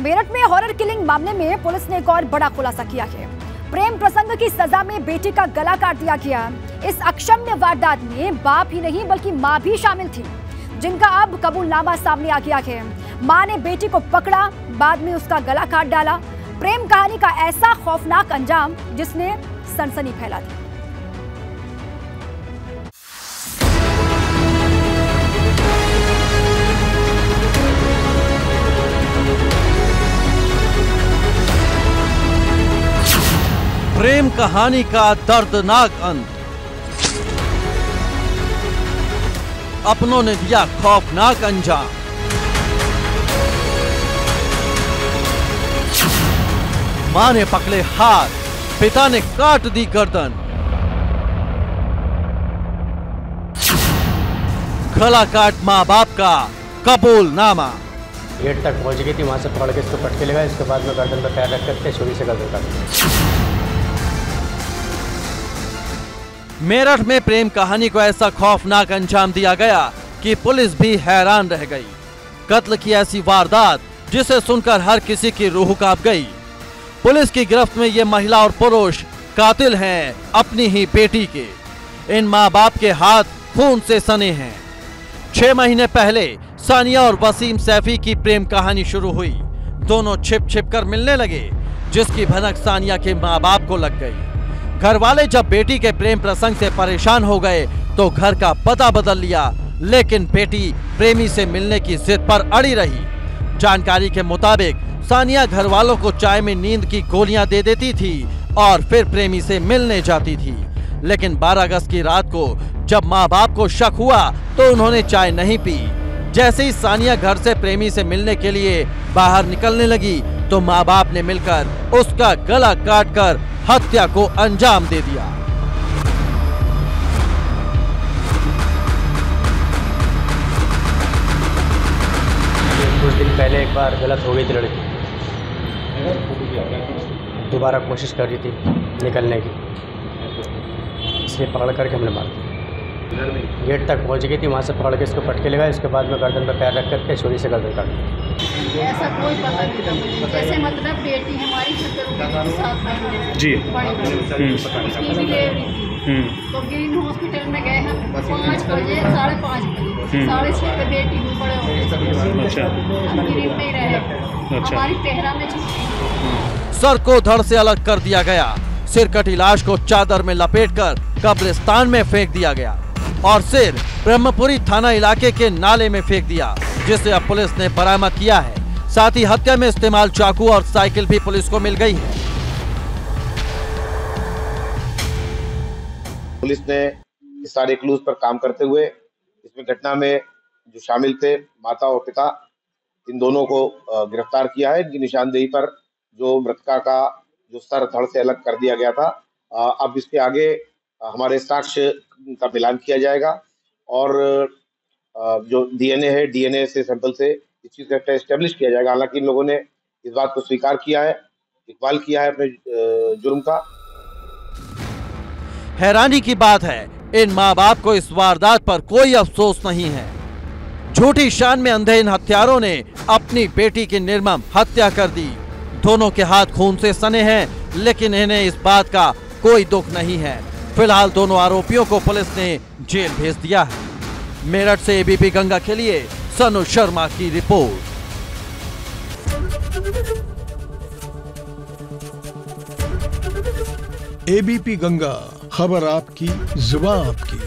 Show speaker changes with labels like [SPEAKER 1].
[SPEAKER 1] मेरठ में horror killing मामले में पुलिस ने एक और बड़ा खुलासा किया है। प्रेम प्रसंग की सजा में बेटी का गला काट दिया गया। इस अक्षम्य वारदात में बाप ही नहीं बल्कि मां भी शामिल थी, जिनका अब कबूलनामा सामने आ गया है। मां ने बेटी को पकड़ा, बाद में उसका गला काट डाला। प्रेम कहानी का ऐसा खौफनाक अंजाम जिसने सनसनी फैला दी।
[SPEAKER 2] प्रेम कहानी का दर्दनाक अंत। अपनों ने दिया खौफनाक अंजाम। मां ने पकड़े हाथ, पिता ने काट दी गर्दन। गला काट मां बाप का कबूलनामा।
[SPEAKER 3] गेट तक पहुंच गई थी, वहां से पकड़ के इसको पटके लगा। इसके बाद में गर्दन पर पैर रख करके छुरी से गर्दन काट दी।
[SPEAKER 2] मेरठ में प्रेम कहानी को ऐसा खौफनाक अंजाम दिया गया कि पुलिस भी हैरान रह गई। कत्ल की ऐसी वारदात जिसे सुनकर हर किसी की रूह कांप गई। पुलिस की गिरफ्त में ये महिला और पुरुष कातिल हैं अपनी ही बेटी के। इन माँ बाप के हाथ खून से सने हैं। 6 महीने पहले सानिया और वसीम सैफी की प्रेम कहानी शुरू हुई। दोनों छिप छिप कर मिलने लगे, जिसकी भनक सानिया के माँ बाप को लग गई। घर वाले जब बेटी के प्रेम प्रसंग से परेशान हो गए तो घर का पता बदल लिया, लेकिन बेटी प्रेमी से मिलने की जिद पर अड़ी रही। जानकारी के मुताबिक सानिया घर वालों को चाय में नींद की गोलियां दे देती थी और फिर प्रेमी से मिलने जाती थी। लेकिन 12 अगस्त की रात को जब माँ बाप को शक हुआ तो उन्होंने चाय नहीं पी। जैसे ही सानिया घर से प्रेमी से मिलने के लिए बाहर निकलने लगी तो माँ बाप ने मिलकर उसका गला काटकर हत्या को अंजाम दे दिया।
[SPEAKER 3] कुछ दिन पहले एक बार गलत हो गई थी लड़की, दोबारा कोशिश कर रही थी निकलने की, इसलिए पकड़ करके हमने मार दिया। गेट तक पहुंच गई थी, वहां से पकड़ के इसको पटके लगा। इसके बाद में गर्दन पर पैर रख करके छुरी से गर्दन काट दी।
[SPEAKER 4] ऐसा कोई पता नहीं था। जैसे मतलब बेटी हमारी जी उसकी डिलीवरी थी, तो ग्रीन हॉस्पिटल में गए हम 5 बजे 5:30 बजे 6:30 पे बेटी भी बड़े हो गए। अच्छा, हम ग्रीन में ही रहे। हमारी तेहरा में छुट्टी।
[SPEAKER 2] सर को धड़ से अलग कर दिया गया। सिर कटी लाश को चादर में लपेटकर कब्रिस्तान में फेंक दिया गया और सिर ब्रह्मपुरी थाना इलाके के नाले में फेंक दिया, जिसे अब पुलिस ने बरामद किया है। साथ ही हत्या में इस्तेमाल चाकू और साइकिल भी पुलिस को मिल गई है।
[SPEAKER 5] पुलिस ने इस सारे क्लूज पर काम करते हुए इसमें घटना में जो शामिल थे माता और पिता, इन दोनों को गिरफ्तार किया है। इनकी निशानदेही पर जो मृतका का जो सर धड़ से अलग कर दिया गया था, अब इसके आगे हमारे साक्ष्य का मिलान किया जाएगा और जो डीएनए है, डीएनए से सैंपल से इस चीज का एस्टेब्लिश किया जाएगा। हालांकि इन लोगों ने इस बात को स्वीकार किया है, इकबाल किया है अपने जुर्म का।
[SPEAKER 2] हैरानी की बात है, इन माँ बाप को इस वारदात पर कोई अफसोस नहीं है। झूठी शान में अंधे इन हत्यारों ने अपनी बेटी की निर्मम हत्या कर दी। दोनों के हाथ खून से सने हैं, लेकिन इन्हें इस बात का कोई दुख नहीं है। फिलहाल दोनों आरोपियों को पुलिस ने जेल भेज दिया है। मेरठ से एबीपी गंगा के लिए सनु शर्मा की रिपोर्ट।
[SPEAKER 6] एबीपी गंगा, खबर आपकी, जुबान आपकी।